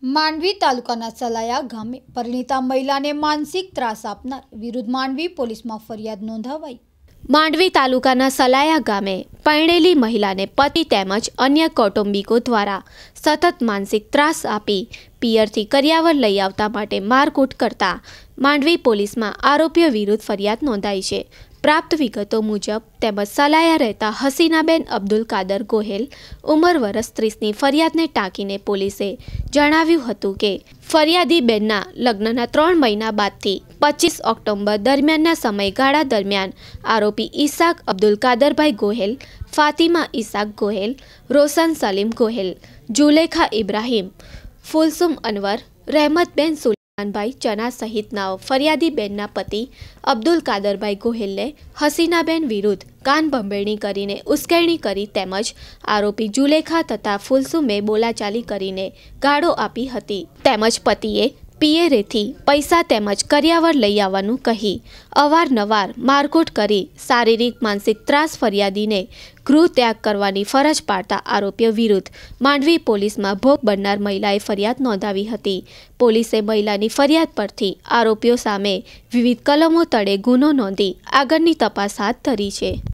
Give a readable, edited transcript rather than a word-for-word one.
માંડવી તાલુકાના સલાયા ગામે પરિણીતા મહિલાને માનસિક ત્રાસ આપનાર વિરુદ્ધ માંડવી પોલીસમાં ફરિયાદ નોંધાવાઈ। માંડવી તાલુકાના સલાયા ગામે પરણેલી મહિલાને પતિ તેમજ અન્ય કૌટુંબિકો દ્વારા સતત માનસિક ત્રાસ આપી પિયરથી કરિયાવર લઈ આવતા માટે મારકૂટ કરતા માંડવી પોલીસમાં આરોપીઓ વિરુદ્ધ ફરિયાદ નોંધાઈ છે। प्राप्त विगतो मुजब તેમજ સલાયા રહેતા હસીનાબેન અબ્દુલ કાદર ગોહેલ ઉંમર વર્ષ 30ની ફરિયાદને ટાંકીને પોલીસે જણાવ્યું હતું કે ફરિયાદી બેનના લગ્નના 3 મહિના બાદથી 25 ઓક્ટોબર દરમિયાનના સમયગાળા દરમિયાન આરોપી ઈસાક અબ્દુલ કાદરભાઈ ગોહેલ, ફાતિમા ઈસાક ગોહેલ, રોશન સલીમ ગોહેલ, જુલેખા ઇબ્રાહીમ, ફુલસુમ અનવર, રહેમતબેન ભાઈ ચના સહિતના ફરિયાદી બેનના પતિ અબ્દુલ કાદરભાઈ ગોહેલને હસીનાબેન વિરુદ્ધ કાન ભંભેરણી કરીને ઉશ્કેરણી કરી તેમજ આરોપી જુલેખા તથા ફુલસુમે બોલાચાલી કરીને ગાળો આપી હતી તેમજ પતિએ પિયરેથી પૈસા તેમજ કરિયાવર લઈ આવવાનું કહી અવારનવાર મારકૂટ કરી શારીરિક માનસિક ત્રાસ ફરિયાદીને ગૃહ ત્યાગ કરવાની ફરજ પાડતા આરોપીઓ વિરુદ્ધ માંડવી પોલીસમાં ભોગ બનનાર મહિલાએ ફરિયાદ નોંધાવી હતી। પોલીસે મહિલાની ફરિયાદ પરથી આરોપીઓ સામે વિવિધ કલમો તળે ગુનો નોંધી આગળની તપાસ હાથ ધરી છે।